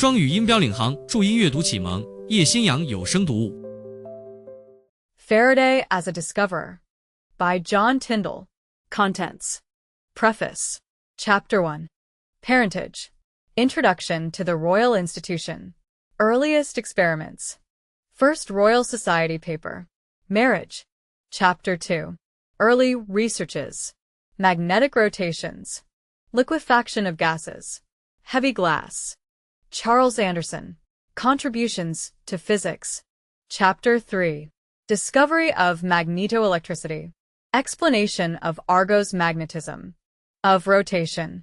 双语音标领航，注音阅读启蒙，叶兴阳有声读物。Faraday as a Discoverer by John Tyndall. Contents. Preface. Chapter 1. Parentage. Introduction to the Royal Institution. Earliest experiments. First Royal Society paper. Marriage. Chapter 2. Early researches. Magnetic rotations. Liquefaction of gases. Heavy glass. Charles Anderson. Contributions to Physics. Chapter 3. Discovery of magnetoelectricity. Explanation of Argos magnetism. Of rotation.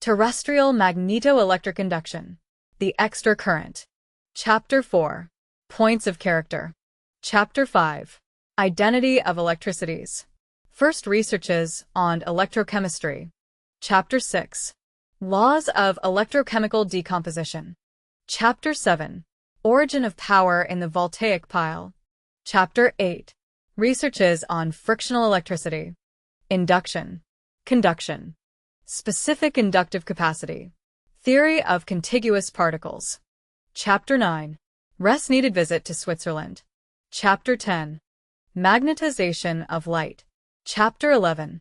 Terrestrial magnetoelectric induction. The extra current. Chapter 4. Points of character. Chapter 5. Identity of electricities. First researches on electrochemistry. Chapter 6. Laws of electrochemical decomposition. Chapter 7. Origin of power in the voltaic pile. Chapter 8. Researches on frictional electricity. Induction. Conduction. Specific inductive capacity. Theory of contiguous particles. Chapter 9. Rest needed visit to Switzerland. Chapter 10. Magnetization of light. Chapter 11.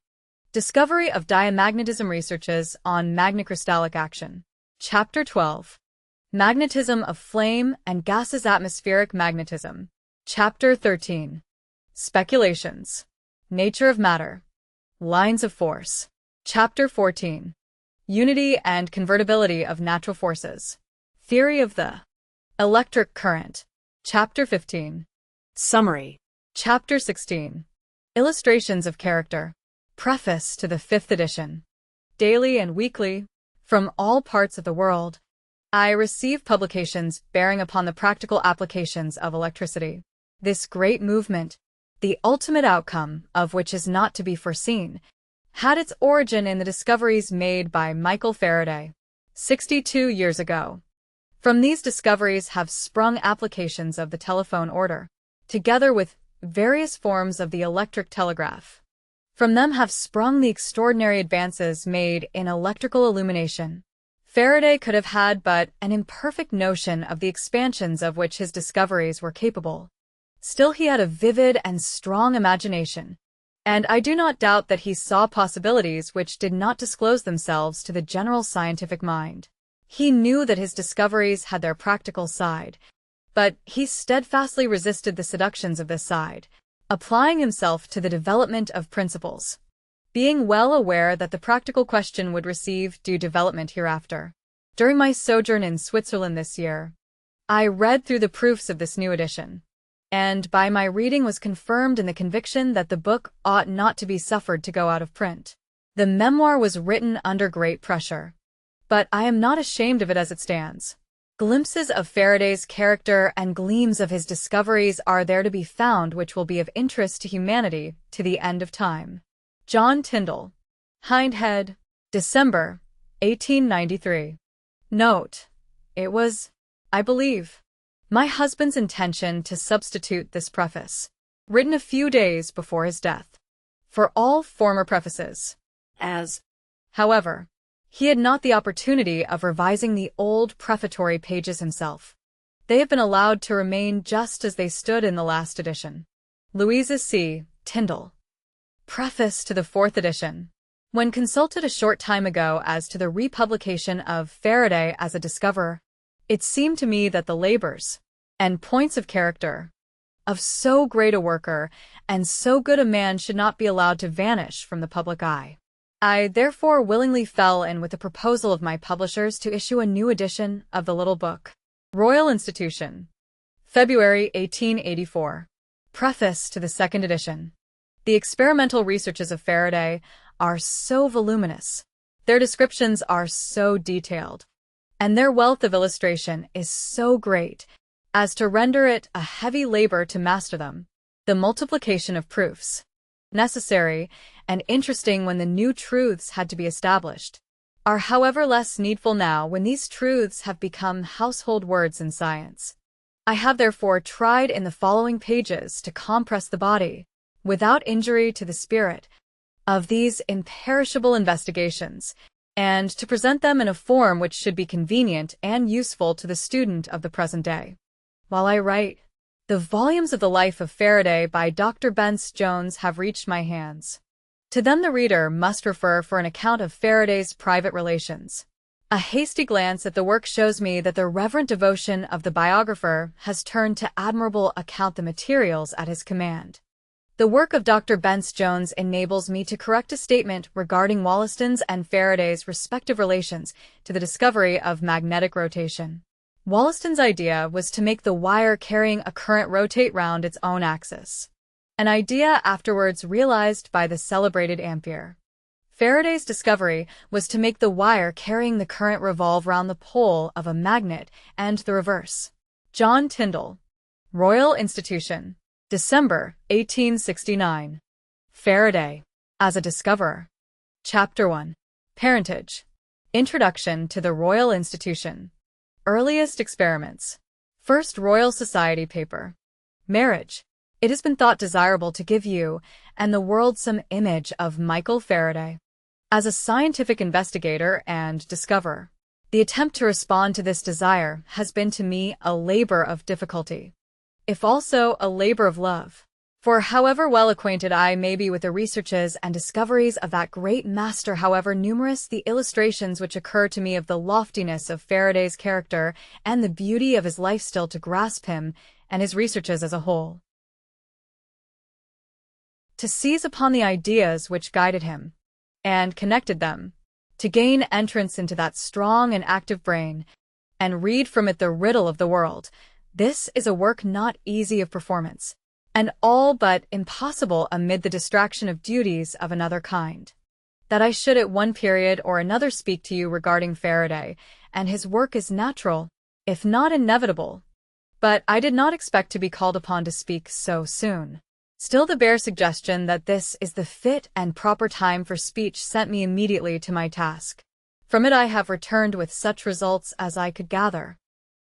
Discovery of diamagnetism researches on magnocrystallic action. Chapter 12. Magnetism of flame and gases atmospheric magnetism. Chapter 13. Speculations. Nature of matter. Lines of force. Chapter 14. Unity and convertibility of natural forces. Theory of the electric current. Chapter 15. Summary. Chapter 16. Illustrations of character. Preface to the 5th edition. Daily and weekly, from all parts of the world, I receive publications bearing upon the practical applications of electricity. This great movement, the ultimate outcome of which is not to be foreseen, had its origin in the discoveries made by Michael Faraday 62 years ago. From these discoveries have sprung applications of the telephone order, together with various forms of the electric telegraph. From them have sprung the extraordinary advances made in electrical illumination. Faraday could have had but an imperfect notion of the expansions of which his discoveries were capable. Still he had a vivid and strong imagination, and I do not doubt that he saw possibilities which did not disclose themselves to the general scientific mind. He knew that his discoveries had their practical side, but he steadfastly resisted the seductions of this side, applying himself to the development of principles, being well aware that the practical question would receive due development hereafter. During my sojourn in Switzerland this year, I read through the proofs of this new edition, and by my reading was confirmed in the conviction that the book ought not to be suffered to go out of print. The memoir was written under great pressure, but I am not ashamed of it as it stands. Glimpses of Faraday's character and gleams of his discoveries are there to be found which will be of interest to humanity to the end of time. John Tyndall. Hindhead, December, 1893. Note: it was, I believe, my husband's intention to substitute this preface, written a few days before his death, for all former prefaces, as, however, he had not the opportunity of revising the old prefatory pages himself. They have been allowed to remain just as they stood in the last edition. Louisa C. Tyndall. Preface to the 4th edition. When consulted a short time ago as to the republication of Faraday as a Discoverer, it seemed to me that the labors and points of character of so great a worker and so good a man should not be allowed to vanish from the public eye. I therefore willingly fell in with the proposal of my publishers to issue a new edition of the little book. Royal Institution. February 1884. Preface to the 2nd edition. The experimental researches of Faraday are so voluminous, their descriptions are so detailed, and their wealth of illustration is so great as to render it a heavy labor to master them. The multiplication of proofs, necessary and interesting when the new truths had to be established, are however less needful now when these truths have become household words in science. I have therefore tried in the following pages to compress the body, without injury to the spirit, of these imperishable investigations, and to present them in a form which should be convenient and useful to the student of the present day. While I write, the volumes of the Life of Faraday by Dr. Bence Jones have reached my hands. To them the reader must refer for an account of Faraday's private relations. A hasty glance at the work shows me that the reverent devotion of the biographer has turned to admirable account the materials at his command. The work of Dr. Bence Jones enables me to correct a statement regarding Wollaston's and Faraday's respective relations to the discovery of magnetic rotation. Wollaston's idea was to make the wire carrying a current rotate round its own axis, an idea afterwards realized by the celebrated Ampere. Faraday's discovery was to make the wire carrying the current revolve round the pole of a magnet and the reverse. John Tyndall, Royal Institution, December 1869. Faraday as a Discoverer. Chapter 1. Parentage. Introduction to the Royal Institution. Earliest experiments. First Royal Society paper. Marriage. It has been thought desirable to give you and the world some image of Michael Faraday as a scientific investigator and discoverer. The attempt to respond to this desire has been to me a labor of difficulty, if also a labor of love. For however well acquainted I may be with the researches and discoveries of that great master, however numerous the illustrations which occur to me of the loftiness of Faraday's character and the beauty of his life, still to grasp him and his researches as a whole, to seize upon the ideas which guided him and connected them, to gain entrance into that strong and active brain, and read from it the riddle of the world, this is a work not easy of performance, and all but impossible amid the distraction of duties of another kind. That I should at one period or another speak to you regarding Faraday and his work is natural, if not inevitable, but I did not expect to be called upon to speak so soon. Still, the bare suggestion that this is the fit and proper time for speech sent me immediately to my task. From it I have returned with such results as I could gather,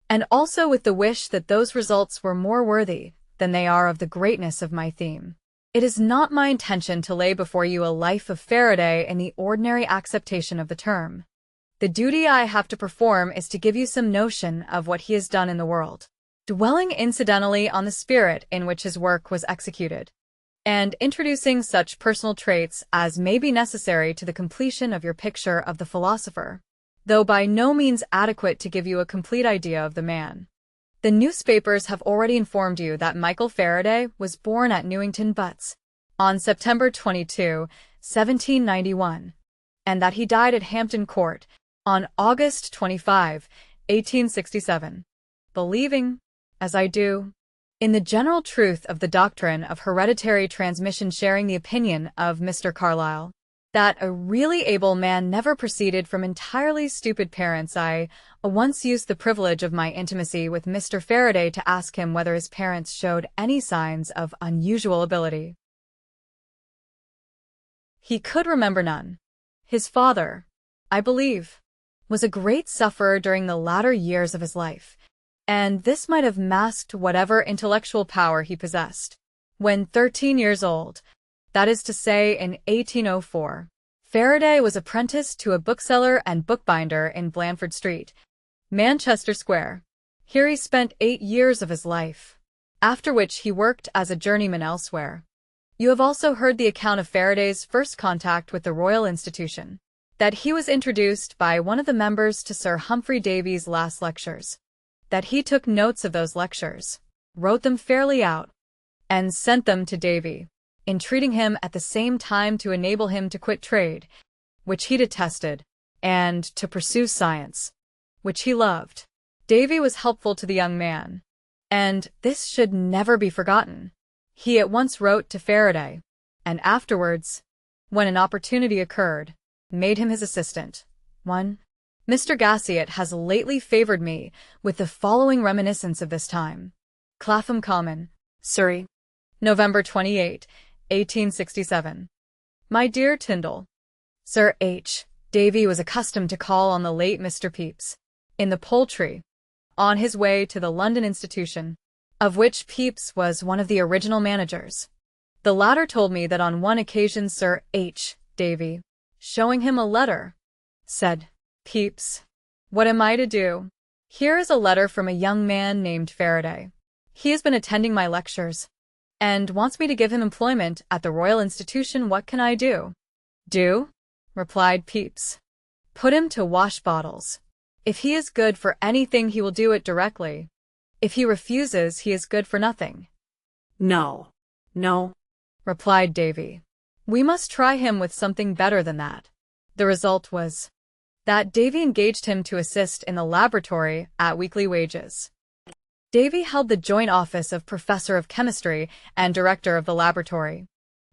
and also with the wish that those results were more worthy than they are of the greatness of my theme. It is not my intention to lay before you a life of Faraday in the ordinary acceptation of the term. The duty I have to perform is to give you some notion of what he has done in the world, dwelling incidentally on the spirit in which his work was executed, and introducing such personal traits as may be necessary to the completion of your picture of the philosopher, though by no means adequate to give you a complete idea of the man. The newspapers have already informed you that Michael Faraday was born at Newington Butts on September 22, 1791, and that he died at Hampton Court on August 25, 1867. Believing, as I do, in the general truth of the doctrine of hereditary transmission, sharing the opinion of Mr. Carlyle, that a really able man never proceeded from entirely stupid parents, I once used the privilege of my intimacy with Mr. Faraday to ask him whether his parents showed any signs of unusual ability. He could remember none. His father, I believe, was a great sufferer during the latter years of his life, and this might have masked whatever intellectual power he possessed. When 13 years old, that is to say in 1804, Faraday was apprenticed to a bookseller and bookbinder in Blandford Street, Manchester Square. Here he spent 8 years of his life, after which he worked as a journeyman elsewhere. You have also heard the account of Faraday's first contact with the Royal Institution, that he was introduced by one of the members to Sir Humphry Davy's last lectures, that he took notes of those lectures, wrote them fairly out, and sent them to Davy, entreating him at the same time to enable him to quit trade, which he detested, and to pursue science, which he loved. Davy was helpful to the young man, and this should never be forgotten. He at once wrote to Faraday, and afterwards, when an opportunity occurred, made him his assistant. 1. Mr. Gassiot has lately favoured me with the following reminiscence of this time. Clapham Common, Surrey, November 28, 1867. My dear Tyndall, Sir H. Davy was accustomed to call on the late Mr. Pepys, in the Poultry, on his way to the London Institution, of which Pepys was one of the original managers. The latter told me that on one occasion Sir H. Davy, showing him a letter said Pepys. What am I to do? Here is a letter from a young man named Faraday. He has been attending my lectures and wants me to give him employment at the Royal Institution. What can I do? Do? Replied Pepys. Put him to wash bottles. If he is good for anything, he will do it directly. If he refuses, he is good for nothing. No, replied Davy. We must try him with something better than that. The result was that Davy engaged him to assist in the laboratory at weekly wages. Davy held the joint office of Professor of Chemistry and Director of the laboratory.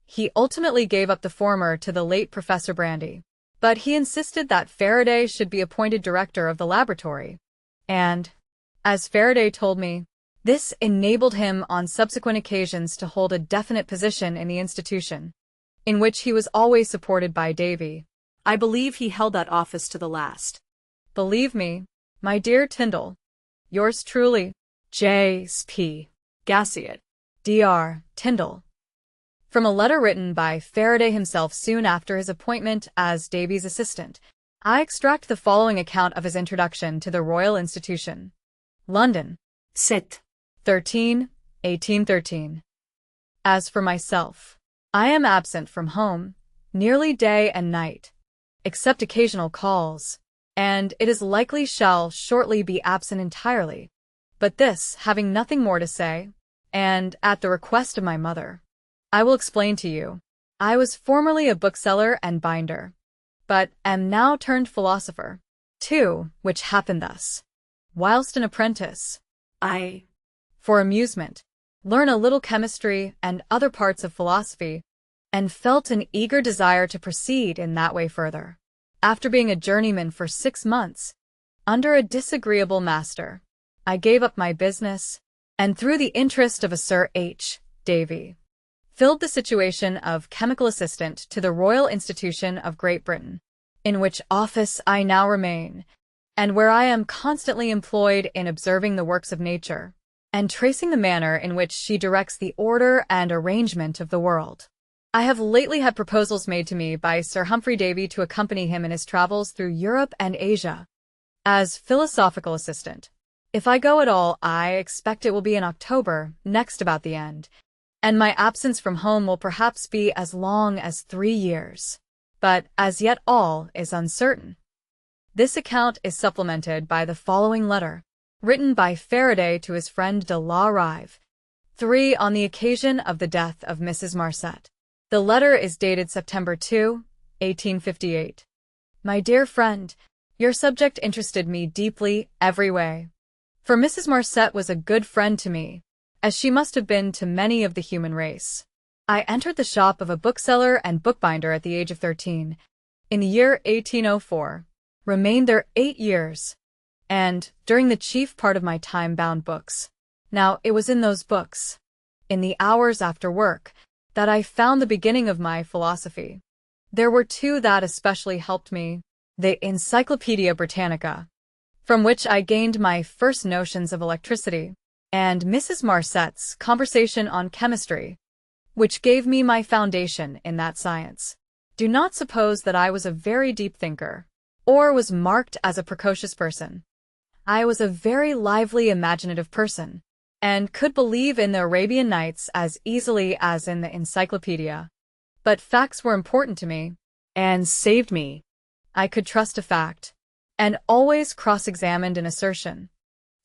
He ultimately gave up the former to the late Professor Brandy, but he insisted that Faraday should be appointed director of the laboratory. And, as Faraday told me, this enabled him on subsequent occasions to hold a definite position in the institution, in which he was always supported by Davy. I believe he held that office to the last. Believe me, my dear Tyndall, yours truly, J.P. Gassiot, Dr. Tyndall. From a letter written by Faraday himself soon after his appointment as Davy's assistant, I extract the following account of his introduction to the Royal Institution. London, Sept. 13, 1813. As for myself, I am absent from home, nearly day and night, except occasional calls, and it is likely shall shortly be absent entirely. But this, having nothing more to say, and at the request of my mother, I will explain to you. I was formerly a bookseller and binder, but am now turned philosopher, too, which happened thus. Whilst an apprentice, I, for amusement, learn a little chemistry and other parts of philosophy, and felt an eager desire to proceed in that way further. After being a journeyman for 6 months, under a disagreeable master, I gave up my business, and through the interest of a Sir H. Davy, filled the situation of chemical assistant to the Royal Institution of Great Britain, in which office I now remain, and where I am constantly employed in observing the works of nature, and tracing the manner in which she directs the order and arrangement of the world. I have lately had proposals made to me by Sir Humphrey Davy to accompany him in his travels through Europe and Asia, as philosophical assistant. If I go at all, I expect it will be in October, next about the end, and my absence from home will perhaps be as long as 3 years. But as yet all is uncertain. This account is supplemented by the following letter, written by Faraday to his friend de la Rive, 3 on the occasion of the death of Mrs. Marset. The letter is dated September 2, 1858. My dear friend, your subject interested me deeply every way. For Mrs. Marset was a good friend to me, as she must have been to many of the human race. I entered the shop of a bookseller and bookbinder at the age of 13, in the year 1804, remained there 8 years, and, during the chief part of my time, bound books. Now, it was in those books, in the hours after work, that I found the beginning of my philosophy. There were 2 that especially helped me, the Encyclopaedia Britannica, from which I gained my first notions of electricity, and Mrs. Marset's Conversation on Chemistry, which gave me my foundation in that science. Do not suppose that I was a very deep thinker, or was marked as a precocious person. I was a very lively, imaginative person, and could believe in the Arabian Nights as easily as in the encyclopedia. But facts were important to me, and saved me. I could trust a fact, and always cross-examined an assertion.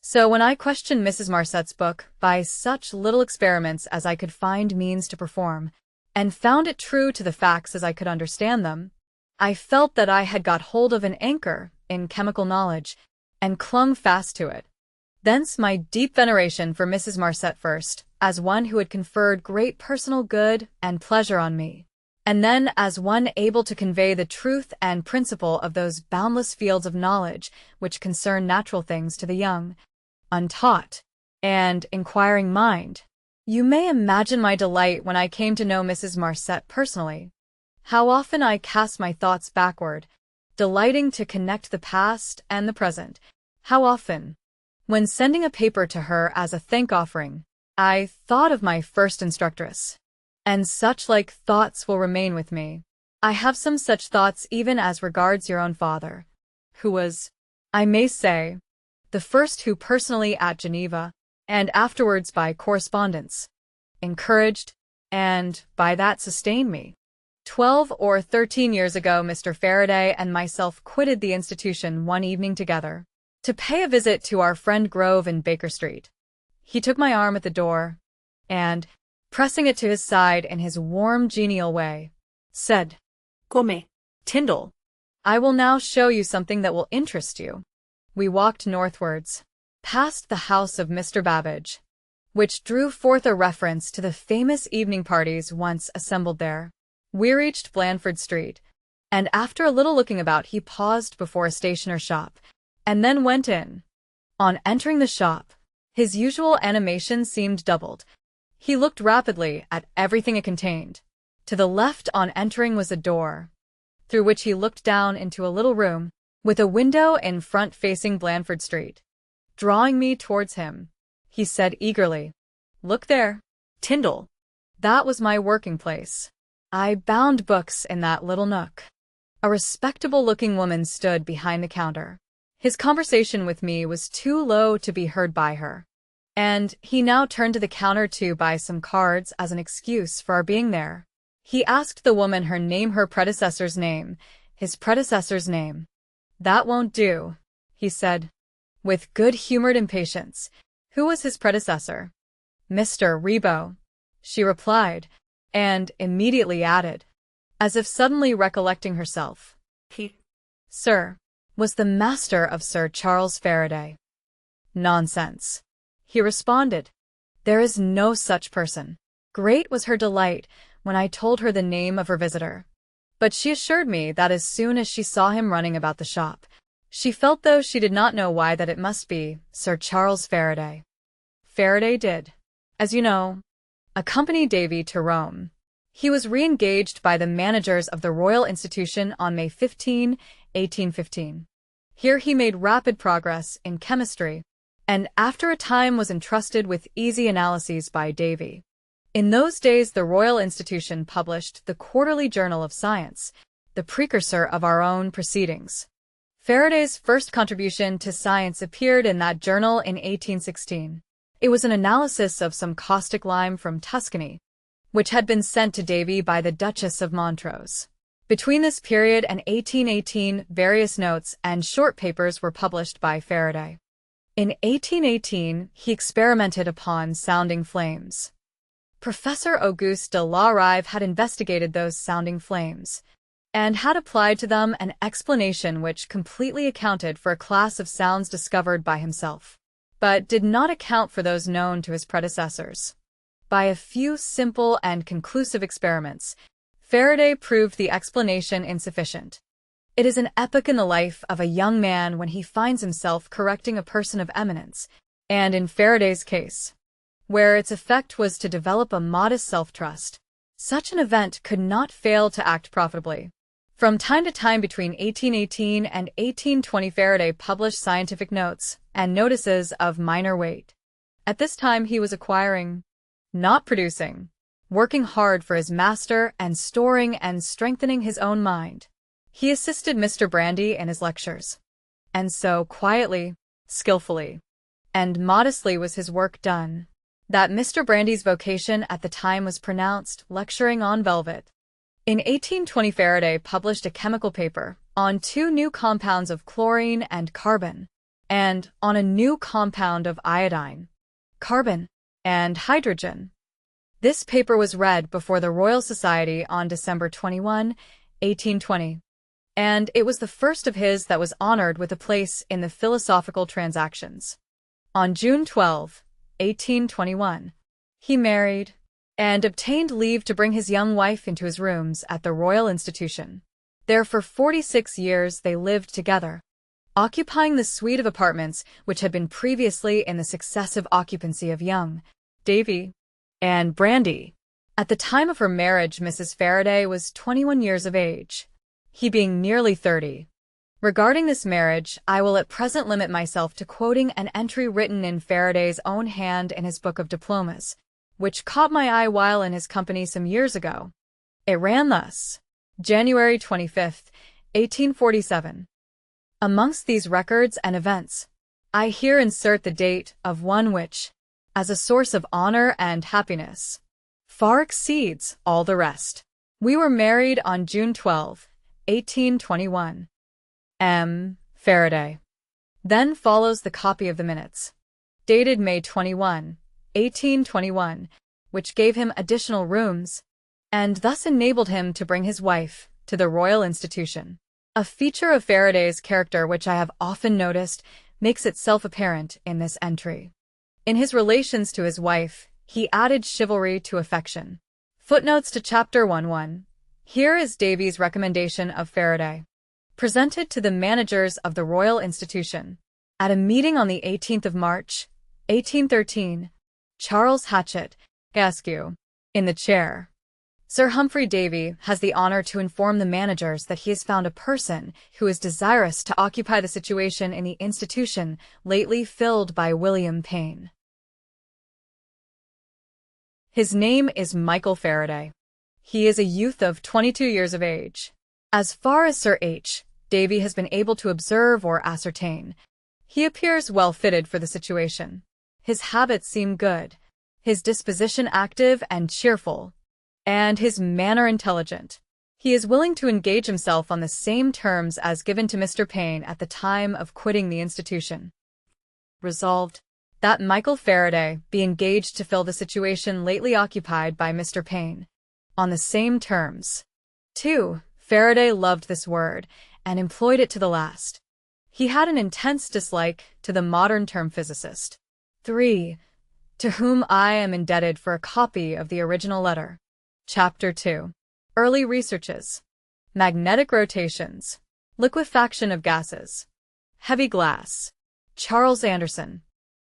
So when I questioned Mrs. Marset's book by such little experiments as I could find means to perform, and found it true to the facts as I could understand them, I felt that I had got hold of an anchor in chemical knowledge, and clung fast to it. Thence my deep veneration for Mrs. Marset first, as one who had conferred great personal good and pleasure on me, and then as one able to convey the truth and principle of those boundless fields of knowledge which concern natural things to the young, untaught, and inquiring mind. You may imagine my delight when I came to know Mrs. Marset personally. How often I cast my thoughts backward, delighting to connect the past and the present. How often, when sending a paper to her as a thank-offering, I thought of my first instructress. And such like thoughts will remain with me, I have some such thoughts even as regards your own father, who was, I may say, the first who personally at Geneva, and afterwards by correspondence, encouraged, and by that sustained me. 12 or 13 years ago, Mr. Faraday and myself quitted the institution one evening together to pay a visit to our friend Grove in Baker Street. He took my arm at the door and, pressing it to his side in his warm, genial way, said, "Come, Tyndall. I will now show you something that will interest you." We walked northwards, past the house of Mr. Babbage, which drew forth a reference to the famous evening parties once assembled there. We reached Blandford Street, and after a little looking about he paused before a stationer's shop, and then went in. On entering the shop, his usual animation seemed doubled. He looked rapidly at everything it contained. To the left on entering was a door, through which he looked down into a little room, with a window in front facing Blandford Street. Drawing me towards him, he said eagerly, "Look there, Tyndall." That was my working place. I bound books in that little nook. A respectable-looking woman stood behind the counter. His conversation with me was too low to be heard by her, and he now turned to the counter to buy some cards as an excuse for our being there. He asked the woman her name, her predecessor's name, his predecessor's name. "That won't do," he said, with good-humored impatience. "Who was his predecessor?" "Mr. Ribot," she replied, and immediately added, as if suddenly recollecting herself, "He, sir, was the master of Sir Charles Faraday." "Nonsense," he responded. "There is no such person." Great was her delight when I told her the name of her visitor, but she assured me that as soon as she saw him running about the shop, she felt, though she did not know why, that it must be Sir Charles Faraday. Faraday did, as you know, accompany Davy to Rome. He was re-engaged by the managers of the Royal Institution on May 15, 1815. Here he made rapid progress in chemistry, and after a time was entrusted with easy analyses by Davy. In those days the Royal Institution published the Quarterly Journal of Science, the precursor of our own proceedings. Faraday's first contribution to science appeared in that journal in 1816. It was an analysis of some caustic lime from Tuscany, which had been sent to Davy by the Duchess of Montrose. Between this period and 1818, various notes and short papers were published by Faraday. In 1818, he experimented upon sounding flames. Professor Auguste de la Rive had investigated those sounding flames, and had applied to them an explanation which completely accounted for a class of sounds discovered by himself, but did not account for those known to his predecessors. By a few simple and conclusive experiments, Faraday proved the explanation insufficient. It is an epoch in the life of a young man when he finds himself correcting a person of eminence, and in Faraday's case, where its effect was to develop a modest self-trust, such an event could not fail to act profitably. From time to time between 1818 and 1820, Faraday published scientific notes and notices of minor weight. At this time he was acquiring, not producing, working hard for his master and storing and strengthening his own mind. He assisted Mr. Brandy in his lectures. And so quietly, skillfully, and modestly was his work done, that Mr. Brandy's vocation at the time was pronounced lecturing on velvet. In 1820 Faraday published a chemical paper on two new compounds of chlorine and carbon, and on a new compound of iodine, carbon, and hydrogen. This paper was read before the Royal Society on December 21, 1820, and it was the first of his that was honored with a place in the Philosophical Transactions. On June 12, 1821, he married, and obtained leave to bring his young wife into his rooms at the Royal Institution. There for 46 years they lived together, occupying the suite of apartments which had been previously in the successive occupancy of young Davy and Brandy. At the time of her marriage, Mrs. Faraday was 21 years of age, he being nearly 30. Regarding this marriage, I will at present limit myself to quoting an entry written in Faraday's own hand in his book of diplomas, which caught my eye while in his company some years ago. It ran thus: January 25, 1847. Amongst these records and events, I here insert the date of one which, as a source of honor and happiness, far exceeds all the rest. We were married on June 12, 1821. M. Faraday. Then follows the copy of the minutes, dated May 21, 1821, which gave him additional rooms, and thus enabled him to bring his wife to the Royal Institution. A feature of Faraday's character which I have often noticed makes itself apparent in this entry. In his relations to his wife, he added chivalry to affection. Footnotes to Chapter 1:1. Here is Davy's recommendation of Faraday. Presented to the managers of the Royal Institution. At a meeting on the 18th of March, 1813, Charles Hatchett, Askew, in the chair. Sir Humphrey Davy has the honor to inform the managers that he has found a person who is desirous to occupy the situation in the institution lately filled by William Payne. His name is Michael Faraday. He is a youth of 22 years of age. As far as Sir H. Davy has been able to observe or ascertain, he appears well fitted for the situation. His habits seem good, his disposition active and cheerful, and his manner intelligent. He is willing to engage himself on the same terms as given to Mr. Payne at the time of quitting the institution. Resolved, that Michael Faraday be engaged to fill the situation lately occupied by Mr. Payne, on the same terms. 2. Faraday loved this word, and employed it to the last. He had an intense dislike to the modern term physicist. 3. To whom I am indebted for a copy of the original letter. Chapter 2. Early researches. Magnetic rotations. Liquefaction of gases. Heavy glass. Charles Anderson.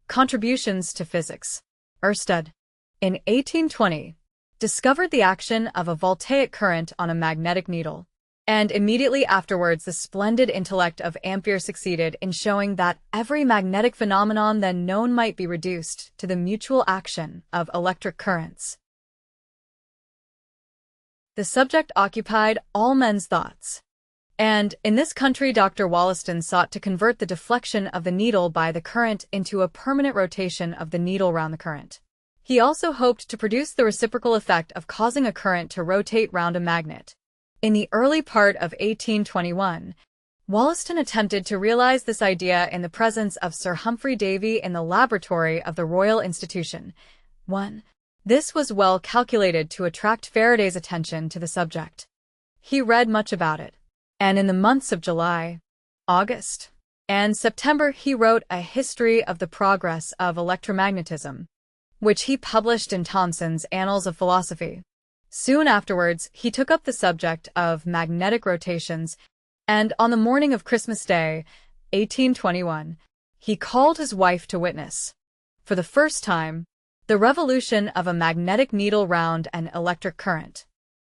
Contributions to physics. Ørsted, in 1820, discovered the action of a voltaic current on a magnetic needle, and immediately afterwards the splendid intellect of Ampere succeeded in showing that every magnetic phenomenon then known might be reduced to the mutual action of electric currents. The subject occupied all men's thoughts, and in this country Dr. Wollaston sought to convert the deflection of the needle by the current into a permanent rotation of the needle round the current. He also hoped to produce the reciprocal effect of causing a current to rotate round a magnet. In the early part of 1821, Wollaston attempted to realize this idea in the presence of Sir Humphrey Davy in the laboratory of the Royal Institution. 1. This was well calculated to attract Faraday's attention to the subject. He read much about it, and in the months of July, August, and September he wrote a history of the progress of electromagnetism, which he published in Thomson's Annals of Philosophy. Soon afterwards, he took up the subject of magnetic rotations, and on the morning of Christmas Day, 1821, he called his wife to witness, for the first time, the revolution of a magnetic needle round an electric current.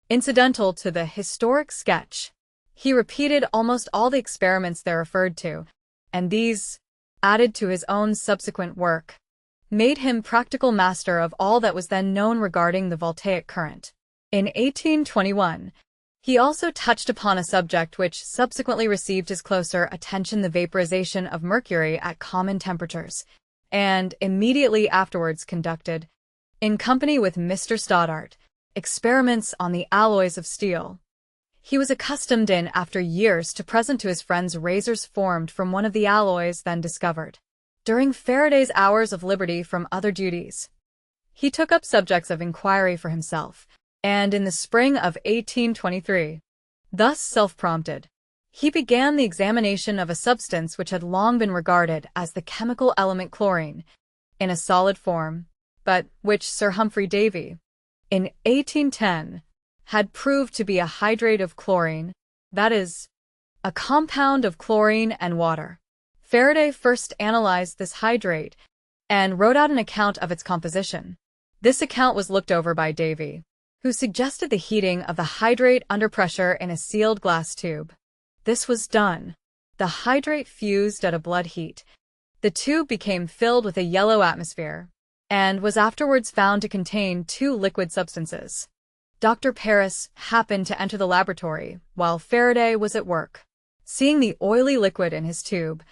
Incidental to the historic sketch, he repeated almost all the experiments there referred to, and these, added to his own subsequent work, made him practical master of all that was then known regarding the voltaic current. In 1821, he also touched upon a subject which subsequently received his closer attention, the vaporization of mercury at common temperatures, and immediately afterwards conducted, in company with Mr. Stoddart, experiments on the alloys of steel. He was accustomed in after years to present to his friends razors formed from one of the alloys then discovered. During Faraday's hours of liberty from other duties, he took up subjects of inquiry for himself, and in the spring of 1823, thus self-prompted, he began the examination of a substance which had long been regarded as the chemical element chlorine, in a solid form, but which Sir Humphrey Davy, in 1810, had proved to be a hydrate of chlorine, that is, a compound of chlorine and water. Faraday first analyzed this hydrate and wrote out an account of its composition. This account was looked over by Davy, who suggested the heating of the hydrate under pressure in a sealed glass tube. This was done. The hydrate fused at a blood heat. The tube became filled with a yellow atmosphere, and was afterwards found to contain two liquid substances. Dr. Paris happened to enter the laboratory while Faraday was at work. Seeing the oily liquid in his tube,